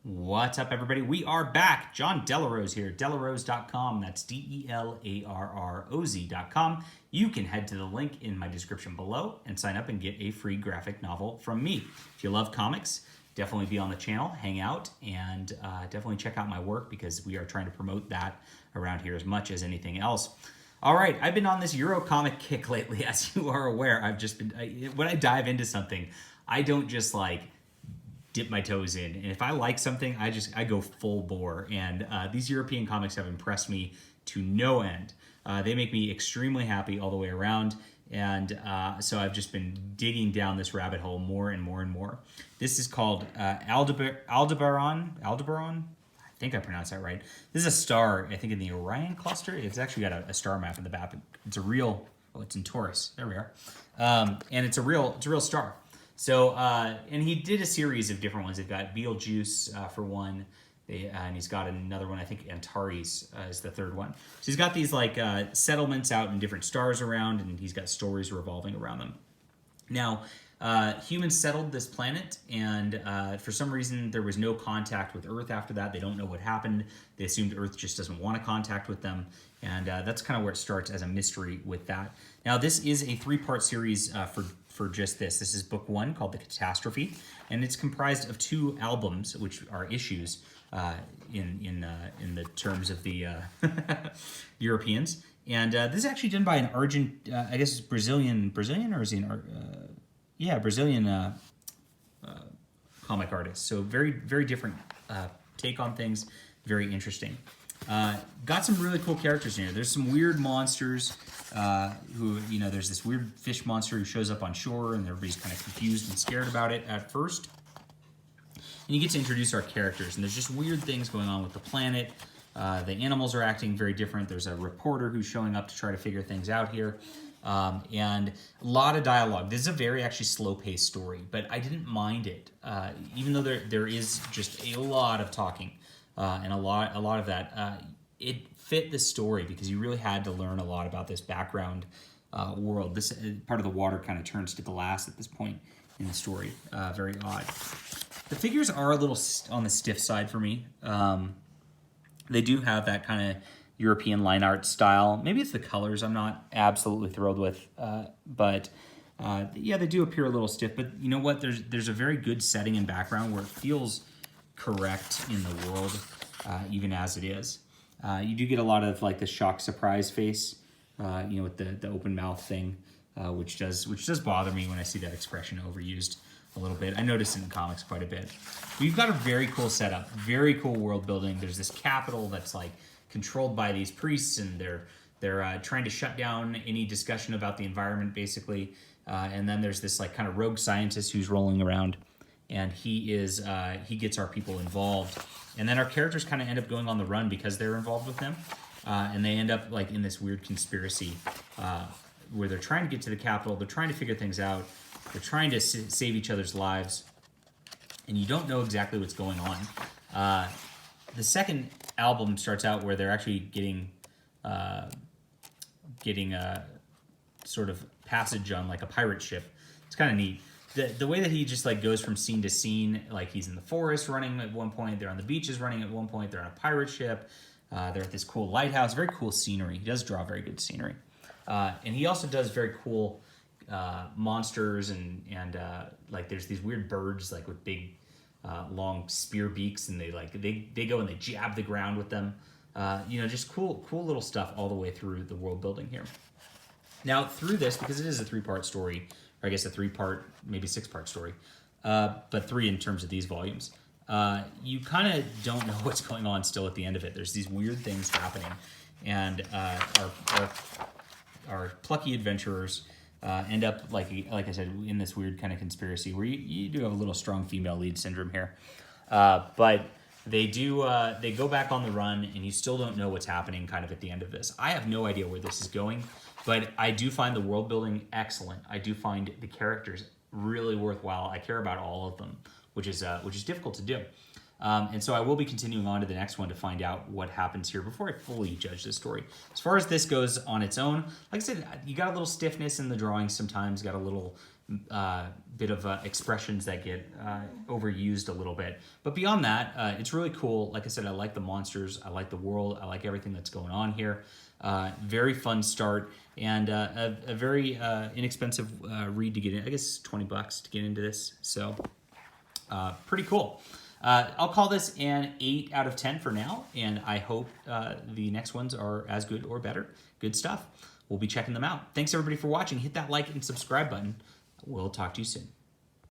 What's up, everybody? We are back. John Delarose here, delarose.com. That's DELARROZ.com. You can head to the link in my description below and sign up and get a free graphic novel from me. If you love comics, definitely be on the channel, hang out, and definitely check out my work because we are trying to promote that around here as much as anything else. All right, I've been on this Euro comic kick lately, as you are aware. I've just been, when I dive into something, I don't just like dip my toes in. And if I like something, I go full bore. And these European comics have impressed me to no end. They make me extremely happy all the way around. And so I've just been digging down this rabbit hole more and more and more. This is called Aldebaran. I think I pronounced that right. This is a star, I think, in the Orion cluster. It's actually got a star map in the back. It's a real, oh, it's in Taurus. There we are. And it's a real star. So, and he did a series of different ones. They've got Betelgeuse for one, and he's got another one, I think Antares is the third one. So he's got these like settlements out in different stars around, and he's got stories revolving around them. Now, humans settled this planet, and for some reason there was no contact with Earth after that. They don't know what happened. They assumed Earth just doesn't want to contact with them, and that's kind of where it starts as a mystery with that. Now, this is a three-part series for just this. This is book one called The Catastrophe, and it's comprised of two albums, which are issues in the terms of the Europeans. And this is actually done by an I guess it's Brazilian, or is he Brazilian comic artist. So very, very different take on things. Very interesting. Got some really cool characters in here. There's some weird monsters who, there's this weird fish monster who shows up on shore and everybody's kind of confused and scared about it at first. And you get to introduce our characters, and there's just weird things going on with the planet. The animals are acting very different. There's a reporter who's showing up to try to figure things out here. And a lot of dialogue. This is a very actually slow-paced story, but I didn't mind it. Even though there is just a lot of talking and a lot of that, it fit the story because you really had to learn a lot about this background world. This part of the water kind of turns to glass at this point in the story. Very odd. The figures are a little on the stiff side for me. They do have that kind of European line art style. Maybe it's the colors I'm not absolutely thrilled with, but yeah, they do appear a little stiff. But you know what? There's a very good setting and background where it feels correct in the world, even as it is. You do get a lot of like the shock surprise face, with the open mouth thing, which does bother me when I see that expression overused a little bit. I notice it in comics quite a bit. We've got a very cool setup, very cool world building. There's this capital that's like controlled by these priests, and they're trying to shut down any discussion about the environment, basically. And then there's this like kind of rogue scientist who's rolling around, and he gets our people involved. And then our characters kind of end up going on the run because they're involved with them, and they end up like in this weird conspiracy where they're trying to get to the capital. They're trying to figure things out. They're trying to save each other's lives, and you don't know exactly what's going on. The second album starts out where they're actually getting a sort of passage on like a pirate ship. It's kind of neat. The way that he just like goes from scene to scene, like he's in the forest running at one point, they're on the beaches running at one point, they're on a pirate ship, they're at this cool lighthouse, very cool scenery. He does draw very good scenery. And he also does very cool monsters and like there's these weird birds like with big long spear beaks, and they go and they jab the ground with them. Just cool little stuff all the way through the world building here. Now through this, because it is a three-part story, or I guess a three-part, maybe six-part story, but three in terms of these volumes, you kind of don't know what's going on still at the end of it. There's these weird things happening, and our plucky adventurers end up, like I said, in this weird kind of conspiracy where you do have a little strong female lead syndrome here. But they go back on the run, and you still don't know what's happening kind of at the end of this. I have no idea where this is going, but I do find the world building excellent. I do find the characters really worthwhile. I care about all of them, which is difficult to do. And so I will be continuing on to the next one to find out what happens here before I fully judge this story. As far as this goes on its own, like I said, you got a little stiffness in the drawings sometimes, got a little bit of expressions that get overused a little bit. But beyond that, it's really cool. Like I said, I like the monsters. I like the world. I like everything that's going on here. Very fun start, and a very inexpensive read to get in. I guess $20 to get into this. So pretty cool. I'll call this an 8 out of 10 for now, and I hope the next ones are as good or better. Good stuff. We'll be checking them out. Thanks everybody for watching. Hit that like and subscribe button. We'll talk to you soon.